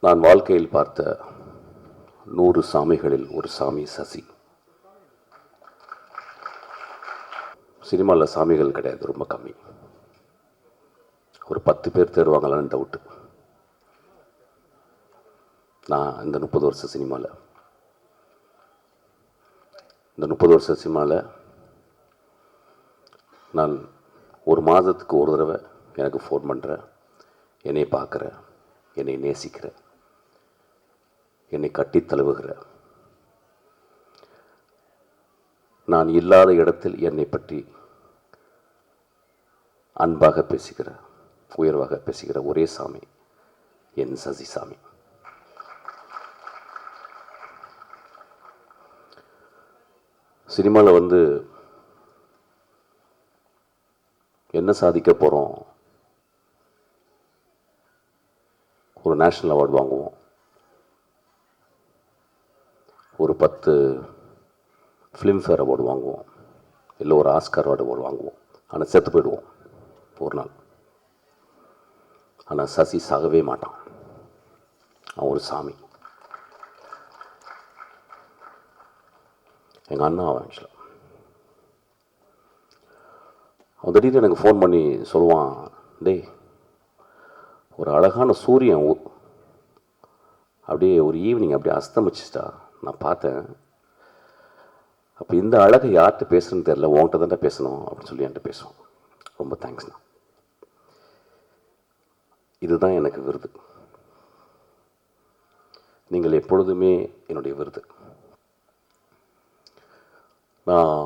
நான் வாழ்க்கையில் பார்த்த 100 சாமிகளில் ஒரு சாமி சசி. சினிமாவில் சாமிகள் கிடையாது, ரொம்ப கம்மி. ஒரு 10 பேர் தேடுவாங்களான்னு டவுட்டு. நான் இந்த 30 வருஷ சினிமாவில் நான் ஒரு மாதத்துக்கு ஒரு தடவை எனக்கு ஃபோன் பண்ணுறேன், என்னை பார்க்குற, என்னை நேசிக்கிற, என்னை கட்டி தழுவுகிற, நான் இல்லாத இடத்தில் என்னை பற்றி அன்பாக பேசுகிற, உயர்வாக பேசுகிற ஒரே சாமி என் சசி சாமி. சினிமாவில் என்ன சாதிக்க போகிறோம், ஒரு நேஷ்னல் அவார்டு வாங்குவோம், ஒரு 10 ஃபிலிம்ஃபேர் அவார்டு வாங்குவோம், இல்லை ஒரு ஆஸ்கார் அவார்டு வாங்குவோம். ஆனால் செத்து போயிடுவோம் ஒரு நாள். ஆனால் சசி சாகவே மாட்டான். அவன் ஒரு சாமி. எங்கள் அண்ணா அவன் ஆக்சுவலாக. அவன் திடீர்னு எனக்கு ஃபோன் பண்ணி சொல்லுவான், டேய் ஒரு அழகான சூரியன் அப்படியே ஒரு ஈவினிங் அப்படியே அஸ்தமிச்சிட்டா, நான் பார்த்தேன். அப்போ இந்த அழகை யார்கிட்ட பேசுகிறேன்னு தெரியல, உன்கிட்ட தான்டா பேசணும் அப்படின்னு சொல்லி என்கிட்ட பேசுவோம். ரொம்ப தேங்க்ஸ்ண்ணா. இதுதான் எனக்கு விருது. நீங்கள் எப்பொழுதுமே என்னுடைய விருது. நான்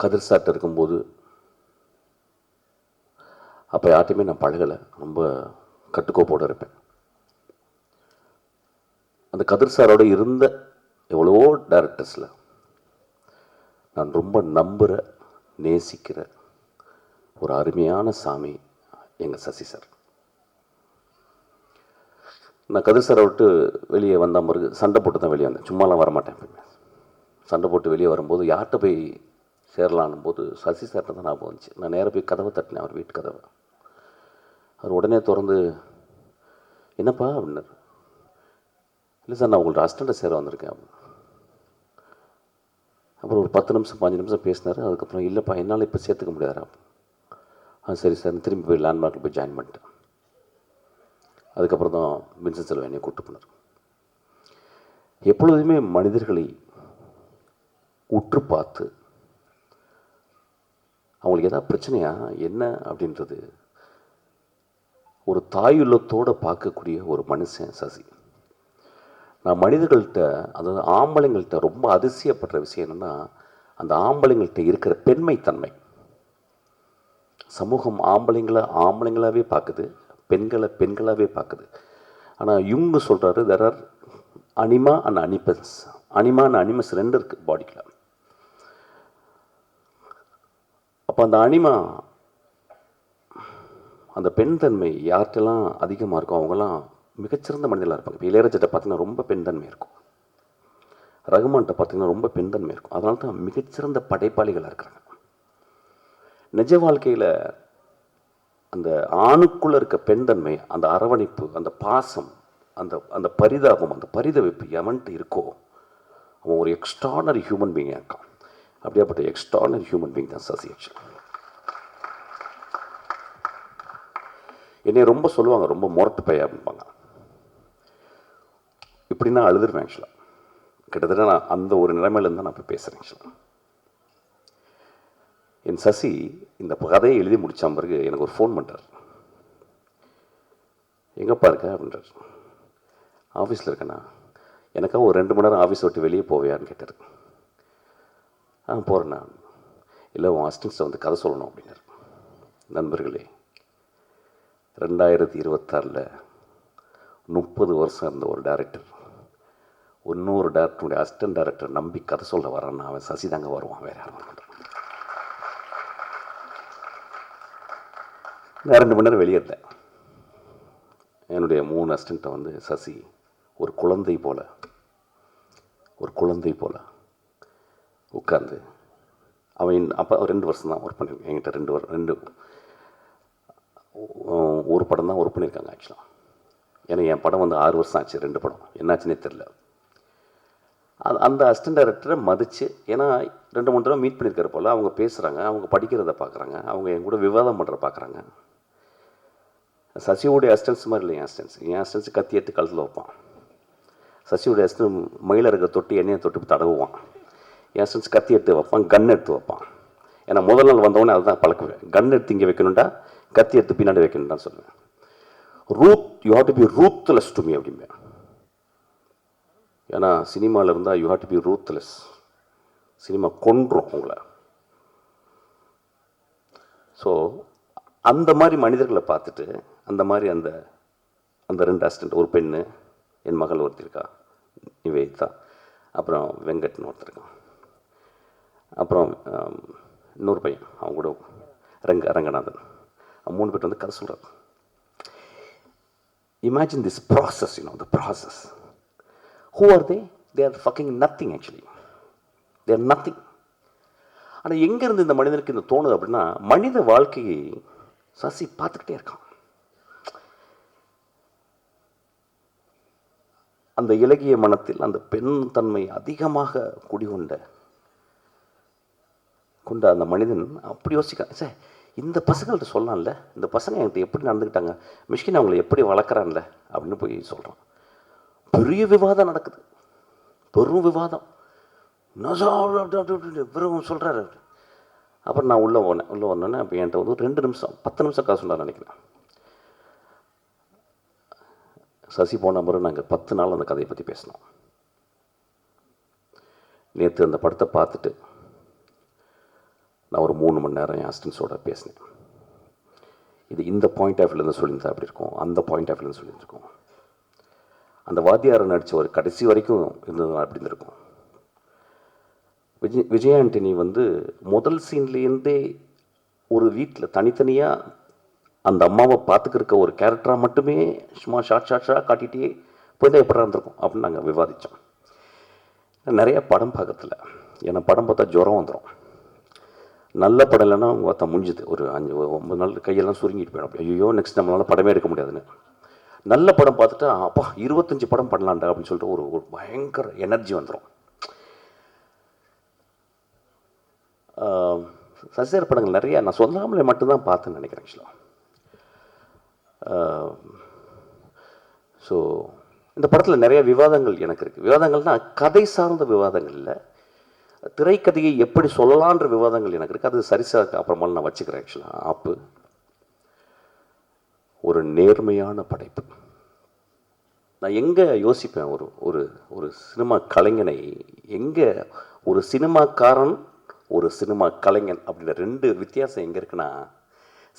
கதிர் சார்ட்ட இருக்கும்போது அப்போ யார்ட்டையுமே நான் பழகலை, ரொம்ப கட்டுக்கோப்போடு இருப்பேன். அந்த கதிர் சாரோடு இருந்த எவ்வளவோ டைரக்டர்ஸில் நான் ரொம்ப நம்புகிற, நேசிக்கிற ஒரு அருமையான சாமி எங்கள் சசி சார். நான் கதிர் சாரை விட்டு வெளியே வந்த பிறகு சண்டை போட்டு தான் வெளியே வந்தேன். சும்மாலாம் வரமாட்டேன். எப்பவுமே சண்டை போட்டு வெளியே வரும்போது யார்கிட்ட போய் சேரலான்னும் போது சசி சார்கிட்ட தான் ஞாபகம் வந்துச்சு. நான் நேராக போய் கதவை தட்டினேன், அவர் வீட்டு கதவை. அவர் உடனே திறந்து, என்னப்பா அப்படின்னாரு. இல்லை சார், நான் உங்கள்ட்ட அசிஸ்டண்ட்டை சேர வந்திருக்கேன் அப்படின்னு. அப்புறம் ஒரு 10 நிமிஷம் 15 நிமிஷம் பேசினார். அதுக்கப்புறம் இல்லைப்பா என்னால் இப்போ சேர்த்துக்க முடியாதா. சரி சார், திரும்பி போய் லேண்ட்மார்க்கில் போய் ஜாயின் பண்ணிட்டேன். அதுக்கப்புறம் தான் வின்சென்ட் செல்வம் என்னை கூப்பிட்டு போனார். எப்பொழுதுமே மனிதர்களை உற்று பார்த்து அவங்களுக்கு ஏதாவது பிரச்சனையா என்ன அப்படின்றது ஒரு தாயுள்ளத்தோடு பார்க்கக்கூடிய ஒரு மனுஷன் சசி. நான் மனிதர்கள்ட்ட, அதாவது ஆம்பளைங்கள்ட்ட ரொம்ப அதிசயப்படுற விஷயம் என்னென்னா, அந்த ஆம்பளைங்கள்ட்ட இருக்கிற பெண்மைத்தன்மை. சமூகம் ஆம்பளைங்களாகவே பார்க்குது, பெண்களை பெண்களாகவே பார்க்குது. ஆனால் இவங்க சொல்கிறாரு, there are anima and animus. Anima and animus 2 இருக்குது பாடிக்குள்ள. அப்போ அந்த அனிமா, அந்த பெண் தன்மை யார்கிட்டலாம் அதிகமாக இருக்கும், அவங்கெல்லாம் மிகச்சிறந்த மனிதர்களாக இருப்பாங்க. இப்போ இளையராஜாட்ட பார்த்தீங்கன்னா ரொம்ப பெண் தன்மை இருக்கும், ரகுமான்கிட்ட பார்த்தீங்கன்னா ரொம்ப பெண் தன்மை இருக்கும். அதனால தான் மிகச்சிறந்த படைப்பாளிகளாக இருக்கிறாங்க. நிஜ வாழ்க்கையில் அந்த ஆணுக்குள்ளே இருக்க பெண் தன்மை, அந்த அரவணைப்பு, அந்த பாசம், அந்த அந்த பரிதாபம், அந்த பரிதவிப்பு எவன்ட்டு இருக்கோ அவன் ஒரு எக்ஸ்ட்ரானரி ஹியூமன் பீயிங்காக இருக்கான். அப்படியாப்பட்ட எக்ஸ்ட்ரானரி ஹியூமன் பீயிங் தான் சசி. ஆக்சுவலி என்னை ரொம்ப சொல்லுவாங்க, ரொம்ப முரட்டு பைய அப்படின்பாங்க. இப்படின்னா அழுதுருவேன். ஆக்சுவலாக கிட்டத்தட்ட நான் அந்த ஒரு நிலைமையிலேருந்து நான் இப்போ பேசுகிறேன். ஆக்சுவலாக என் சசி இந்த கதையை எழுதி முடித்த பிறகு எனக்கு ஒரு ஃபோன் பண்ணுறார். எங்கப்பா இருக்க அப்படின்றார். ஆஃபீஸில் இருக்கேண்ணா. எனக்காக ஒரு 2 மணி நேரம் ஆஃபீஸ் விட்டு வெளியே போவியான்னு கேட்டார். போகிறேண்ணா. இல்லை, உன் அசிஸ்டன்ஸை கதை சொல்லணும் அப்படின்னாரு. நண்பர்களே, 2026 30 வருஷம் இருந்த ஒரு டைரக்டர் இன்னொரு டேரக்டருடைய அசிஸ்டன்ட் டைரக்டர் நம்பி கதை சொல்ல வரான்னா அவன் சசி தாங்க வருவான், வேறு யாரும் மாட்டான். நான் 2 மணி நேரம் வெளியே இருந்தேன். என்னுடைய 3 அசிஸ்டண்ட்டை சசி ஒரு குழந்தை போல் உட்கார்ந்து, அவன் அப்போ 2 வருஷம் தான் ஒர்க் பண்ணியிருக்கேன் என்கிட்ட. 2 ஒரு படம் தான் ஒர்க் பண்ணியிருக்காங்க. ஆக்சுவலாக ஏன்னா என் படம் வந்து 6 வருஷம் ஆச்சு, 2 படம் என்னாச்சுன்னே தெரில. அந்த அசிஸ்டன்ட் டைரக்டரை மதித்து, ஏன்னா 2-3 தடவை மீட் பண்ணியிருக்கிற போல் அவங்க பேசுகிறாங்க, அவங்க படிக்கிறத பார்க்குறாங்க, அவங்க என் கூட விவாதம் பண்ணுற பார்க்குறாங்க. சசியோடைய அசிஸ்டன்ஸ் மாதிரி இல்லை என் அசிஸ்டன்ஸ் கத்தி எடுத்து கழுத்தில் வைப்பான். சசியோடைய அசிஸ்டன்ட் மயில இருக்க தொட்டு எண்ணெயை தொட்டு தடவுவான். என் அசிஸ்டன்ஸ் கத்தி எடுத்து வைப்பான், கன் எடுத்து வைப்பான். ஏன்னா முதல் நாள் வந்தவொடனே அதுதான் பழக்குவேன். கன் எடுத்து இங்கே வைக்கணுண்டா, கத்தி எடுத்து பின்னாடி வைக்கணும்டான்னு சொல்லுவேன். You have to be ruthless to me அப்படிம்பேன். ஏன்னா சினிமாவில் இருந்தால் you have to be ruthless. Cinema கொன்றும் உங்களை. ஸோ அந்த மாதிரி மனிதர்களை பார்த்துட்டு, அந்த மாதிரி அந்த 2 அசிஸ்டன்ட், ஒரு பெண்ணு, என் மகள் ஒருத்தர் இருக்கா நிவேதா, அப்புறம் வெங்கட்னு ஒருத்தர் இருக்கான், அப்புறம் இன்னொரு பையன் அவங்க கூட ரங்கநாதன், 3 பேர் வந்து கதை சொல்கிறார். Imagine this process, the process. Who are they? They are fucking nothing actually. They are nothing. ஆனால் எங்கேருந்து இந்த மனிதனுக்கு இந்த தோணுது அப்படின்னா, மனித வாழ்க்கையை சசி பார்த்துக்கிட்டே இருக்கான். அந்த இலகிய மனத்தில் அந்த பெண் தன்மை அதிகமாக குடிகொண்ட அந்த மனிதன் அப்படி யோசிக்கிறான், சார் இந்த பசங்கள்கிட்ட சொல்லலாம்ல, இந்த பசங்க என்கிட்ட எப்படி நடந்துக்கிட்டாங்க, மிஷ்கின் அவங்களை எப்படி வளர்க்குறான்ல அப்படின்னு போய் சொல்கிறான். பெரிய விவாதம் நடக்குது, பெரும் விவாதம். வெறும் சொல்கிறாரு. அப்புறம் நான் உள்ளே வந்தோன்னே அப்போ என்கிட்ட வந்து 2 நிமிஷம் 10 நிமிஷம் காசு சொன்னார் நினைக்கிறேன். சசி போன பிறகு நாங்கள் 10 நாள் அந்த கதையை பற்றி பேசினோம். நேற்று அந்த படத்தை பார்த்துட்டு நான் ஒரு 3 மணி நேரம் என் அசிஸ்டன்ஸோட பேசினேன். இது இந்த பாயிண்ட் ஆஃப் வியூலேருந்து சொல்லியிருந்தா அப்படி இருக்கும், அந்த பாயிண்ட் ஆஃப் வியூலேருந்து சொல்லியிருந்துருக்கோம். அந்த வாத்தியாரை நடித்த ஒரு கடைசி வரைக்கும் இருந்தது அப்படின்னு இருக்கும். விஜய் ஆண்டனி வந்து முதல் சீன்லேருந்தே ஒரு வீட்டில் தனித்தனியாக அந்த அம்மாவை பார்த்துக்கிருக்க ஒரு கேரக்டராக மட்டுமே சும்மா ஷார்ட்டாக காட்டிகிட்டே போய் தான் எப்படி இருந்திருக்கும் அப்படின்னு நாங்கள் விவாதித்தோம். நிறையா படம் பார்க்கறதில்ல, ஏன்னா படம் பார்த்தா ஜுரம் வந்துடும். நல்ல படம் இல்லைன்னா அவங்க பார்த்தா முடிஞ்சுது, ஒரு 5-9 நாள் கையெல்லாம் சுருங்கிட்டு போயிடும். ஐயோ நெக்ஸ்ட் நம்மளால் படமே எடுக்க முடியாதுன்னு. நல்ல படம் பார்த்துட்டா அப்பா 25 படம் பண்ணலான்டா அப்படின்னு சொல்லிட்டு ஒரு பயங்கர எனர்ஜி வந்துடும். சசிசார் படங்கள் நிறையா நான் சொல்லாமலே மட்டும்தான் பார்த்தேன்னு நினைக்கிறேன் ஆக்சுவலாக. ஸோ இந்த படத்தில் நிறைய விவாதங்கள் எனக்கு இருக்குது. விவாதங்கள்னால் கதை சார்ந்த விவாதங்கள் இல்லை, திரைக்கதையை எப்படி சொல்லலான்ற விவாதங்கள் எனக்கு இருக்குது. அது சரிசாக அப்புறமால நான் வச்சுக்கிறேன். ஆக்சுவலாக ஆப்பு ஒரு நேர்மையான படைப்பு. நான் எங்கே யோசிப்பேன், ஒரு சினிமா கலைஞனை எங்கே, ஒரு சினிமாக்காரன் ஒரு சினிமா கலைஞன் அப்படின்ற 2 வித்தியாசம் எங்கே இருக்குன்னா,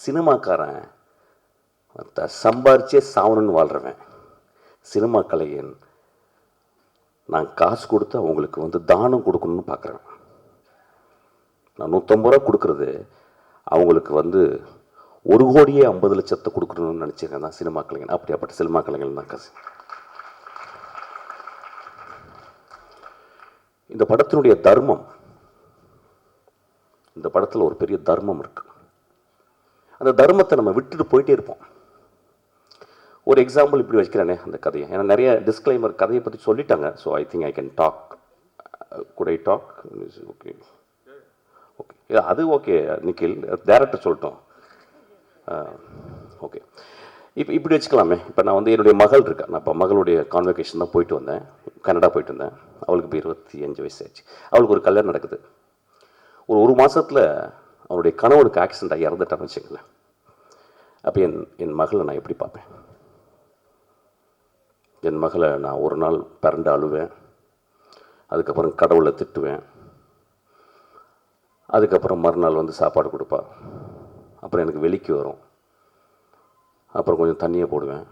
சினிமாக்காரன் சம்பாரிச்சே சாவணுன்னு வாழ்கிறவன். சினிமா கலைஞன் நான் காசு கொடுத்து அவங்களுக்கு வந்து தானம் கொடுக்கணும்னு பார்க்குறேன். நான் 150 ரூபா கொடுக்குறது அவங்களுக்கு வந்து 1,50,00,000 கொடுக்கணும்னு நினச்சிருக்கேன் தான் சினிமா கலைஞன். அப்படியாப்பட்ட சினிமா கலைஞன் தான் காசு. இந்த படத்தினுடைய தர்மம், இந்த படத்தில் ஒரு பெரிய தர்மம் இருக்குது. அந்த தர்மத்தை நம்ம விட்டுட்டு போயிட்டே இருப்போம். ஒரு எக்ஸாம்பிள் இப்படி வச்சுக்கிறேனே அந்த கதையை, ஏன்னா நிறைய டிஸ்க்ளைமர் கதையை பற்றி சொல்லிட்டாங்க. So I think I can talk. Could I talk? Okay okay, அது ஓகே நிக்கில், டேரக்டர் சொல்லிட்டோம். ஓகே, இப்படி வச்சுக்கலாமே. இப்போ நான் வந்து என்னுடைய மகள் இருக்கா, நான் இப்போ மகளுடைய கான்வெகேஷன் தான் போயிட்டு வந்தேன், கனடா போயிட்டு வந்தேன். அவளுக்கு இப்போ 25 வயசு ஆச்சு. அவளுக்கு ஒரு கல்யாணம் நடக்குது. ஒரு மாதத்தில் அவருடைய கணவனுக்கு ஆக்சிடென்ட் ஆகி இறந்துட்டான்னு வச்சுங்களேன். அப்போ என் மகளை நான் எப்படி பார்ப்பேன்? என் மகளை நான் ஒரு நாள் பிறண்டு அழுவேன், அதுக்கப்புறம் கடவுளை திட்டுவேன், அதுக்கப்புறம் மறுநாள் வந்து சாப்பாடு கொடுப்பா, அப்புறம் எனக்கு வெளிக்கு வரும், அப்புறம் கொஞ்சம் தண்ணியை போடுவேன்,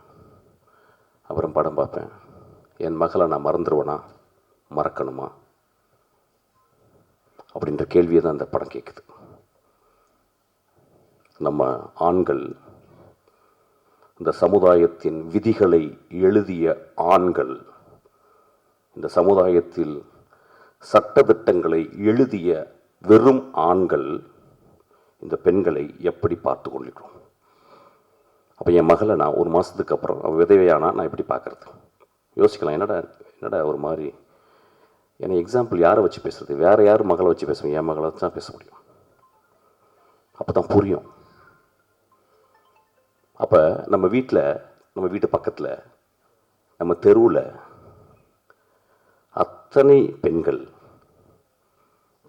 அப்புறம் படம் பார்ப்பேன். என் மகளை நான் மறந்துடுவேனா, மறக்கணுமா அப்படின்ற கேள்வியை தான் இந்த படம் கேட்குது. நம்ம ஆண்கள், இந்த சமுதாயத்தின் விதிகளை எழுதிய ஆண்கள், இந்த சமுதாயத்தில் சட்டதிட்டங்களை எழுதிய வெறும் ஆண்கள் இந்த பெண்களை எப்படி பார்த்து கொள்கிறோம்? அப்போ என் மகளை நான் ஒரு மாதத்துக்கு அப்புறம் அவள் விதவையானா நான் எப்படி பார்க்குறது? யோசிக்கலாம். என்னடா ஒரு மாதிரி. ஏன்னா எக்ஸாம்பிள் யாரை வச்சு பேசுறது? வேறு யார் மகளை வச்சு பேசுவேன்? என் மகளை வச்சு தான் பேச முடியும். அப்போ தான் புரியும். அப்போ நம்ம வீட்டில், நம்ம வீட்டு பக்கத்தில், நம்ம தெருவில் அத்தனை பெண்கள்,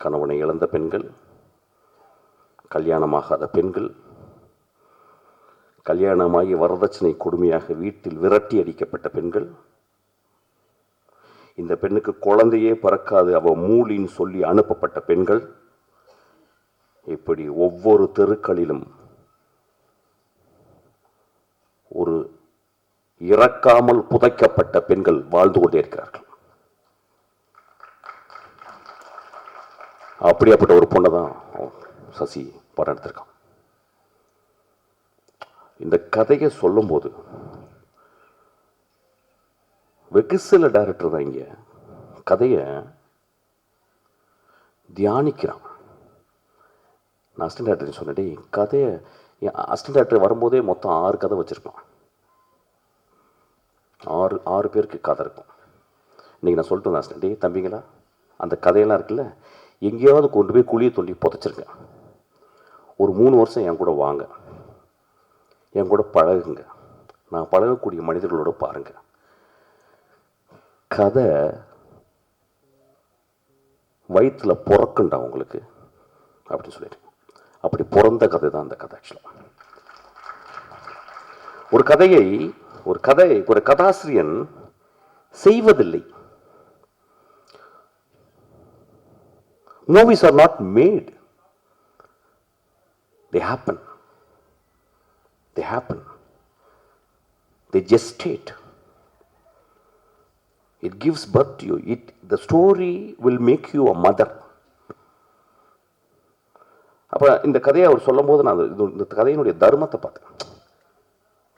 கணவனை இழந்த பெண்கள், கல்யாணமாகாத பெண்கள், கல்யாணமாகி வரதட்சணை கொடுமையாக வீட்டில் விரட்டி அடிக்கப்பட்ட பெண்கள், இந்த பெண்ணுக்கு குழந்தையே பிறக்காது அவ மூலின்னு சொல்லி அனுப்பப்பட்ட பெண்கள், இப்படி ஒவ்வொரு தெருக்களிலும் ஒரு இறக்காமல் புதைக்கப்பட்ட பெண்கள் வாழ்ந்து கொண்டே இருக்கிறார்கள். அப்படியாப்பட்ட ஒரு பொண்ணை தான் சசி படம் எடுத்திருக்கான். இந்த கதையை சொல்லும்போது வெகு சில டைரக்டர் தான் இங்கே கதையை தியானிக்கிறான். நான் அசிஸ்டன்ட் டைரக்டர் சொன்னேன், கதையை அசிஸ்டன்ட் டைரக்டர் வரும்போதே மொத்தம் 6 கதை வச்சுருக்கான். 6 பேருக்கு கதை இருக்கும். இன்றைக்கி நான் சொல்லிட்டு வந்தேன் அசிஸ்டன்ட், தம்பிங்களா அந்த கதையெல்லாம் இருக்குல்ல, எங்கேயாவது கொண்டு போய் குழியை தோண்டி புதைச்சிருக்கேன். ஒரு 3 வருஷம் என் கூட வாங்க, என் கூட பழகுங்க, நான் பழகக்கூடிய மனிதர்களோட பாருங்கள். கதை வயிற்றில் பிறக்குண்டா உங்களுக்கு அப்படின்னு சொல்லிட்டு, அப்படி பிறந்த கதை தான் அந்த கதை. ஆக்சுவலாக ஒரு கதாசிரியன் செய்வதில்லை. Movies are not made. They happen. They gestate. It gives birth to you. The story will make you a mother. அப்போ இந்த கதையை அவர் சொல்லும் போது நான் இந்த கதையினுடைய தர்மத்தை பார்த்தேன்.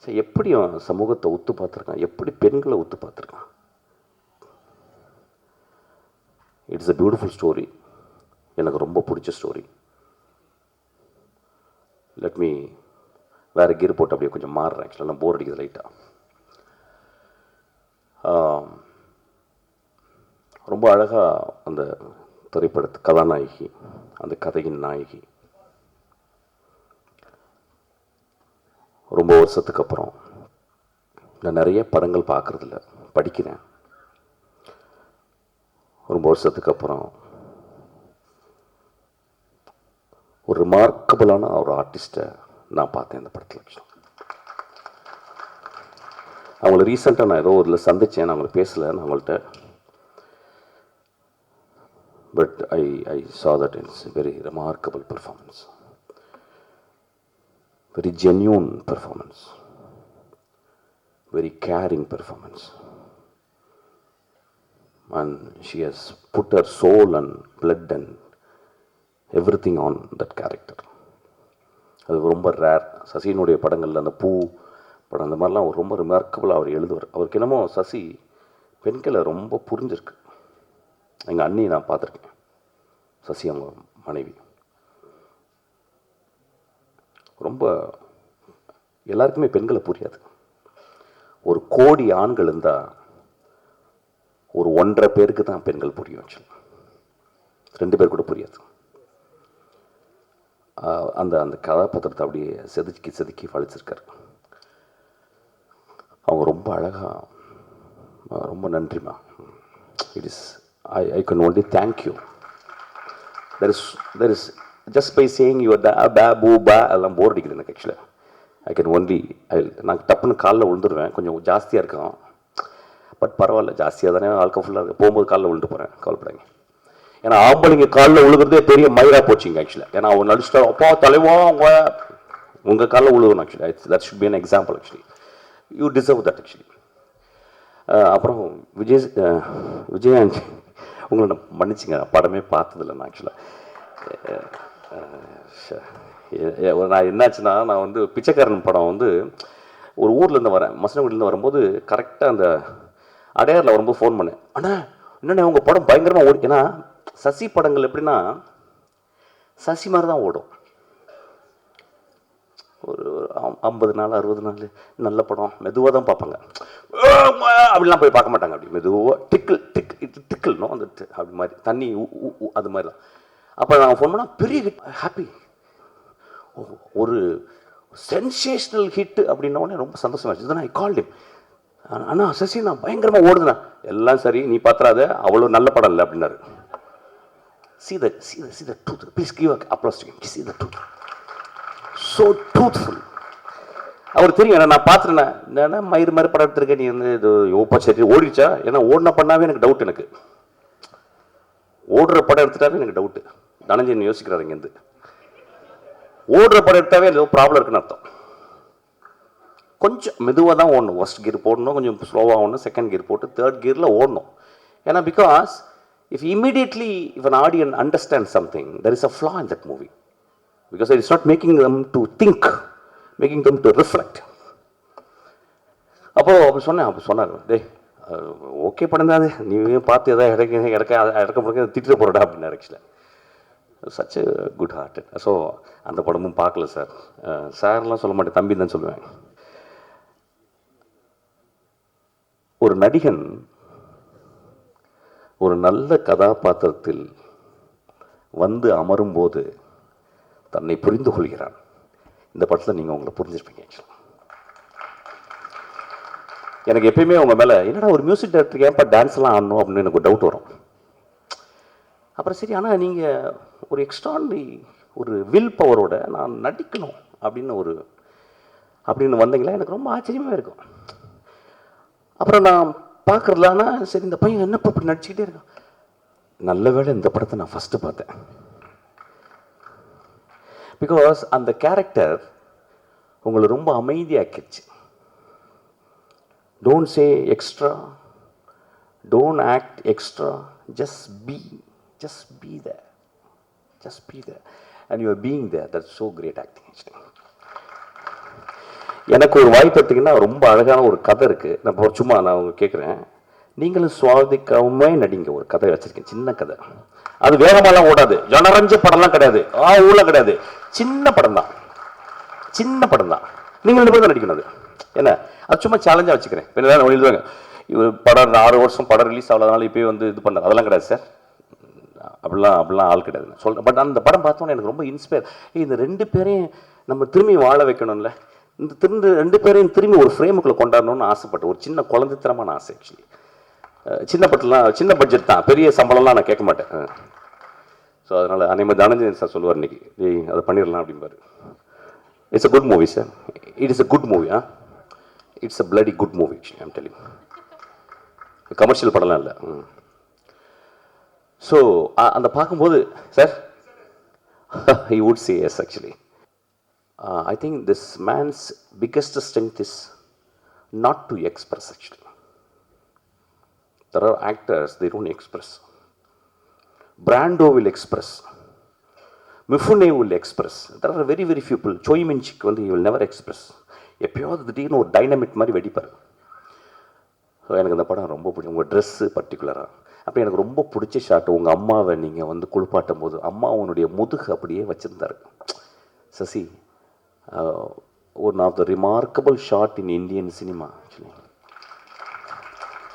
சரி, எப்படி சமூகத்தை ஒத்து பார்த்துருக்கான், எப்படி பெண்களை ஒத்து பார்த்துருக்கான். It's a beautiful story. எனக்கு ரொம்ப பிடிச்ச ஸ்டோரி. லெட் மீ வேறு கீர் போட்டு அப்படியே கொஞ்சம் மாறுறேன். ஆக்சுவலாக நான் போர் அடிக்குது லைட்டாக. ரொம்ப அழகாக அந்த திரைப்படத்து கதாநாயகி, அந்த கதையின் நாயகி, ரொம்ப வருஷத்துக்கு அப்புறம், நான் நிறைய படங்கள் பார்க்குறதில்ல, படிக்கிறேன். ரொம்ப வருஷத்துக்கு அப்புறம் ஒரு ரிமார்க்கபிளான ஒரு ஆர்டிஸ்ட்டை நான் பார்த்தேன் இந்த படத்தில். அவங்கள ரீசெண்டாக நான் ஏதோ ஒரு சந்தித்தேன், நான் அவங்கள பேசலை, நான் அவங்கள்ட்ட. But I saw that it's a very remarkable performance, very genuine performance, very caring performance, and she has put her soul and blood and everything on that character. அது ரொம்ப ரேர். சசியினுடைய படங்களில் அந்த பூ படம் அந்த மாதிரிலாம் அவர் ரொம்ப ரிமார்க்கபிளாக அவர் எழுதுவார். அவருக்கு என்னமோ சசி பெண்களை ரொம்ப புரிஞ்சிருக்கு. எங்கள் அண்ணி நான் பார்த்துருக்கேன், சசி அவங்க மனைவி. ரொம்ப எல்லாருக்குமே பெண்களை புரியாது. ஒரு கோடி ஆண்கள் இருந்தால் ஒரு 1.5 பேருக்கு தான் பெண்கள் புரியும். ஆக்சுவலாக 2 பேர் கூட புரியாது. அந்த அந்த கதாபாத்திரத்தை அப்படியே செதுக்கி வளைச்சிருக்காரு. அவங்க ரொம்ப அழகாக, ரொம்ப நன்றிமா. It is I can only thank you. There is just by saying your பே பூ பே அதெல்லாம் போர் அடிக்குது எனக்கு. ஆக்சுவலாக ஐ கேன் ஒன்லி நான் டப்புன்னு காலில் விழுந்துருவேன். கொஞ்சம் ஜாஸ்தியாக இருக்கும், பட் பரவாயில்ல, ஜாஸ்தியாக தானே ஆல்கா ஃபுல்லாக இருக்குது. போகும்போது காலில் விழுந்து போகிறேன், கவலைப்படாங்க. ஏன்னா ஆம்பளைங்க காலில் விழுகிறதே பெரிய மயிரா போச்சுங்க. ஆக்சுவலாக ஏன்னா அவங்க நடிச்சுட்டா அப்பா தலைவா அவங்க உங்கள் காலில் விழுகணும். Actually that should be an example. Actually you deserve that. Actually அப்புறம் விஜயாந்த் உங்களை நான் மன்னிச்சிங்க, படமே பார்த்ததில்லை நான். ஆக்சுவலாக நான் என்னாச்சுன்னா, நான் வந்து பிச்சைக்காரன் படம் வந்து ஒரு ஊர்லேருந்து வரேன், மசனகுடியிலேருந்து வரும்போது கரெக்டாக அந்த அடையாரில் வரும்போது ஃபோன் பண்ணேன். அண்ணா என்னண்ணே உங்கள் படம் பயங்கரமாக ஓடி. ஏன்னா சசி படங்கள் எப்படின்னா சசி மாதிரி தான் ஓடும். ஒரு 50 நாள் 60 நாள் நல்ல படம் மெதுவாக தான் பார்ப்பாங்க. அப்படிலாம் போய் பார்க்க மாட்டாங்க. அப்படி மெதுவாக டிக்கிள்னும் அந்த அப்படி மாதிரி தண்ணி அது மாதிரி தான். அப்போ நான் ஃபோன் பண்ணால் பெரிய ஹிட், ஹாப்பி, ஒரு சென்சேஷனல் ஹிட் அப்படின்னோடனே ரொம்ப சந்தோஷமாச்சு. இதுதான் ஐ கால்ட் ஹிம். அண்ணா சசி நான் பயங்கரமாக ஓடுதுண்ணா. எல்லாம் சரி, நீ பார்த்துறாத, அவ்வளோ நல்ல படம் இல்லை அப்படின்னாரு. See the truth. Please give applause to him. See the truth. So truthful. அவர் தெரியும் நான் பார்த்துட்டேன். என்னன்னா மயிறு மாதிரி படம் எடுத்திருக்கேன், நீ வந்து இது ஓப்பா சரி ஓடிச்சா? ஏன்னா ஓடின பண்ணாவே எனக்கு டவுட். எனக்கு ஓடுற படம் எடுத்துட்டாவே எனக்கு டவுட்டு. தனஞ்சயன் யோசிக்கிறாரு இங்கேருந்து. ஓடுற படம் எடுத்தாவே ஏதோ ப்ராப்ளம் இருக்குன்னு அர்த்தம். கொஞ்சம் மெதுவாக தான் ஓடணும். ஃபர்ஸ்ட் கியர் போடணும், கொஞ்சம் ஸ்லோவாக ஓடணும், செகண்ட் கியர் போட்டு தேர்ட் கியரில் ஓடணும். ஏன்னா because if an audience understands something, there is a flaw in that movie. Because it is not making them to think, making them to reflect. அப்போ சொன்னார், டேய் ஓகே படம் தான் அது, நீ பார்த்து எதாவது இறக்க முடியாது திட்டு போகிறடா அப்படின்னாரு. ஆக்சுவலாக சச் குட் ஹார்ட்டட். ஸோ அந்த படமும் பார்க்கல சார். சார்லாம் சொல்ல மாட்டேன், தம்பி தான் சொல்லுவேன். ஒரு நடிகன் ஒரு நல்ல கதாபாத்திரத்தில் வந்து அமரும்போது தன்னை புரிந்து கொள்கிறான். இந்த படத்தில் நீங்கள் உங்களை புரிஞ்சிருப்பீங்க. எனக்கு எப்பயுமே உங்கள் மேலே என்னடா ஒரு மியூசிக் டைரக்டருக்கு ஏன்ப்பா டான்ஸ்லாம் ஆடணும் அப்படின்னு எனக்கு ஒரு டவுட் வரும். அப்புறம் சரி, ஆனால் நீங்கள் ஒரு எக்ஸ்ட்ரானரி ஒரு வில் பவரோட நான் நடிக்கணும் அப்படின்னு வந்தீங்களா, எனக்கு ரொம்ப ஆச்சரியமாக இருக்கும். அப்புறம் நான் பார்க்குறதுலான்னா சரி, இந்த பையன் என்னப்பா இப்படி நடிச்சுக்கிட்டே இருக்கான். நல்ல வேளை இந்த படத்தை நான் ஃபஸ்ட்டு பார்த்தேன். பிகாஸ் அந்த கேரக்டர் உங்களை ரொம்ப அமைதியாக்கிடுச்சு. Don't say extra, don't act extra, just be there, and you are being there. That's so great acting actually. எனக்கு ஒரு வாய்ப்பு எடுத்தீங்கன்னா ரொம்ப அழகான ஒரு கதை இருக்குது. நான் அவங்க கேட்குறேன், நீங்களும் சுவாதிக்காம நடிங்க. ஒரு கதை வச்சுருக்கேன், சின்ன கதை. அது வேகமாலாம் ஓடாது, ஜனரஞ்ச படம்லாம் கிடையாது, ஊழ கிடையாது, சின்ன படம் தான். நீங்கள் 2 பேரும் தான் நடிக்கணும். அது என்ன, அது சும்மா சேலஞ்சாக வச்சுக்கிறேன். என்ன எழுதுவாங்க, இவர் படம் 6 வருஷம் படம் ரிலீஸ் ஆகலனால இப்போயே வந்து இது பண்ணார், அதெல்லாம் கிடையாது சார். அப்படிலாம் ஆள் கிடையாது நான் சொல்கிறேன். பட் அந்த படம் பார்த்தோன்னே எனக்கு ரொம்ப இன்ஸ்பயர். இந்த 2 பேரையும் நம்ம திரும்பி வாழ வைக்கணும்ல, இந்த 2 பேரையும் திரும்பி ஒரு ஃப்ரேமுக்குள்ளே கொண்டாடணும்னு ஆசைப்பட்டேன். ஒரு சின்ன குழந்தைத்தனமான ஆசை ஆக்சுவலி. சின்ன பட்ஜெட் தான், பெரிய சம்பளம்லாம் நான் கேட்க மாட்டேன். ஸோ அதனால் அனைவரும் தனஞ்சயன் சார் சொல்லுவார் இன்னைக்கு, அதை பண்ணிடலாம் அப்படிம்பாரு. It's a good movie sir. It is a good movie. It's a bloody good movie actually. I'm telling, commercial படம்லாம் இல்லை. ஸோ அந்த பார்க்கும்போது sir he would say yes actually. I think this man's biggest strength is not to express actually. There are actors, they don't express. Brando will express. Mifune will express. There are very few people. Choi Min-sik வந்து he will never express. எப்பயாவது திடீர்னு ஒரு dynamic மாதிரி வெடிப்பார். So எனக்கு அந்த படம் ரொம்ப பிடிக்கும். உங்கள் ட்ரெஸ்ஸு பர்டிகுலராக அப்போ எனக்கு ரொம்ப பிடிச்ச ஷாட், உங்கள் அம்மாவை நீங்கள் வந்து குளிப்பாட்டும் போது அம்மா உன்னுடைய முதுகு அப்படியே வச்சுருந்தாரு. Sasi, one of the remarkable shot in Indian cinema actually.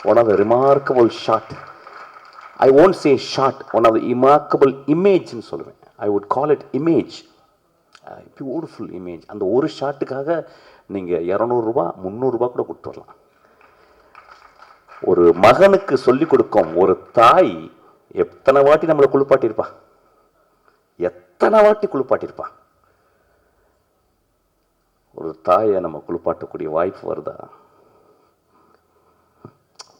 One of the remarkable shot, I won't say shot, one of the remarkable இமேஜ்னு சொல்லுவேன். I would call it image, beautiful image. அந்த ஒரு ஷாட்டுக்காக நீங்கள் 200 300 கூட கொடுத்து வரலாம். ஒரு மகனுக்கு சொல்லிக் கொடுக்கும் ஒரு தாய் எத்தனை வாட்டி நம்மளை குளிப்பாட்டியிருப்பா, ஒரு தாயை நம்ம குளிப்பாட்டக்கூடிய வாய்ப்பு வருதா,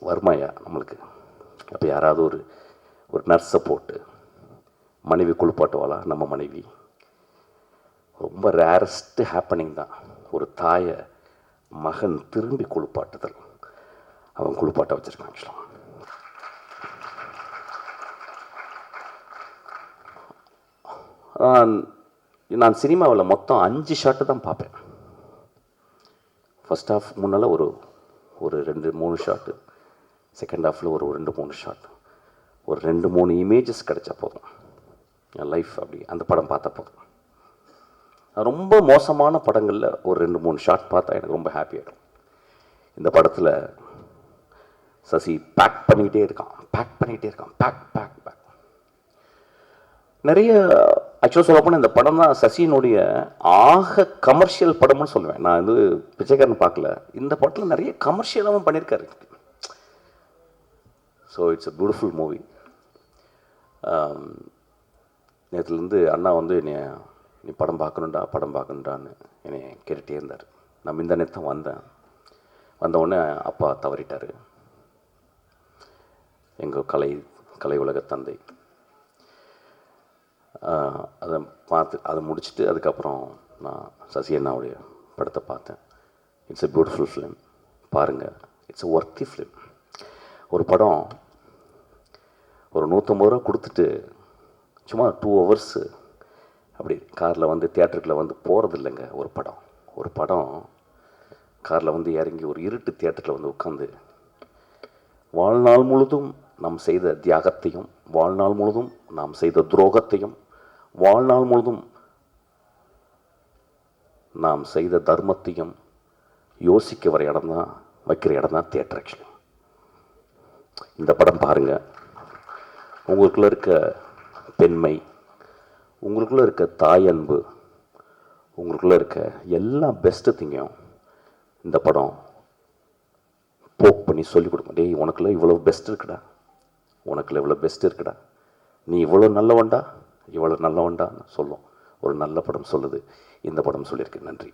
வருமாயா நம்மளுக்கு? அப்போ யாராவது ஒரு நர்ஸை போட்டு மனைவி குளிப்பாட்டுவாளா? நம்ம மனைவி ரொம்ப ரேரஸ்ட் ஹேப்பனிங் தான். ஒரு தாயை மகன் திரும்பி குளிப்பாட்டுதல், அவன் குளிப்பாட்ட வச்சிருக்கான். ஆக்சுவலாக நான் சினிமாவில் மொத்தம் 5 ஷாட்டு தான் பார்ப்பேன். ஃபர்ஸ்ட் ஹாஃப் முன்னால் ஒரு 2-3 ஷாட்டு, செகண்ட் ஹாஃபில் ஒரு 2-3 ஷாட், ஒரு 2-3 இமேஜஸ் கிடைச்சா போதும். என் லைஃப் அப்படி அந்த படம் பார்த்தா போதும். நான் ரொம்ப மோசமான படங்களில் ஒரு 2-3 ஷாட் பார்த்தா எனக்கு ரொம்ப ஹாப்பியாகிடும். இந்த படத்தில் சசி பேக் பண்ணிக்கிட்டே இருக்கான், பேக். நிறைய ஆக்சுவலாக சொல்லப்போனால் இந்த படம் தான் சசியினுடைய ஆக கமர்ஷியல் படம்னு சொல்லுவேன். நான் வந்து பிச்சைக்காரன் பார்க்கல, இந்த படத்தில் நிறைய கமர்ஷியலாகவும் பண்ணியிருக்காரு. So it's a beautiful movie. நேற்றுலேருந்து அண்ணா வந்து நீ படம் பார்க்கணுண்டான்னு என்னை கேட்டுகிட்டே இருந்தார். நான் இந்த நேரத்தை வந்தவுடனே அப்பா தவறிட்டார், எங்கள் கலை உலக தந்தை. அதை முடிச்சுட்டு அதுக்கப்புறம் நான் சசி அண்ணாவுடைய படத்தை பார்த்தேன். இட்ஸ் எ பியூட்டிஃபுல் ஃபிலிம், பாருங்கள். It's a worthy film. ஒரு படம் ஒரு 150 ரூபா கொடுத்துட்டு சும்மா 2 hours அப்படி காரில் வந்து தியேட்டருக்குள்ளே வந்து போகிறது இல்லைங்க. ஒரு படம் காரில் வந்து இறங்கி ஒரு இருட்டு தியேட்டரில் வந்து உட்காந்து வாழ்நாள் முழுதும் நாம் செய்த தியாகத்தையும், வாழ்நாள் முழுதும் நாம் செய்த துரோகத்தையும், வாழ்நாள் முழுதும் நாம் செய்த தர்மத்தையும் யோசிக்க வைக்கிற இடம் தான் தியேட்டர். ஆக்சுவலி இந்த படம் பாருங்கள். உங்களுக்குள்ளே இருக்க பெண்மை, உங்களுக்குள்ளே இருக்க தாய் அன்பு, உங்களுக்குள்ளே இருக்க எல்லா பெஸ்ட்டு திங்கையும் இந்த படம் போக் பண்ணி சொல்லிக் கொடுக்கும். டேய், உனக்குள்ள இவ்வளோ பெஸ்ட் இருக்குடா, நீ இவ்வளோ நல்லவன்டான்னு சொல்லும். ஒரு நல்ல படம் சொல்லுது, இந்த படம் சொல்லியிருக்கு. நன்றி.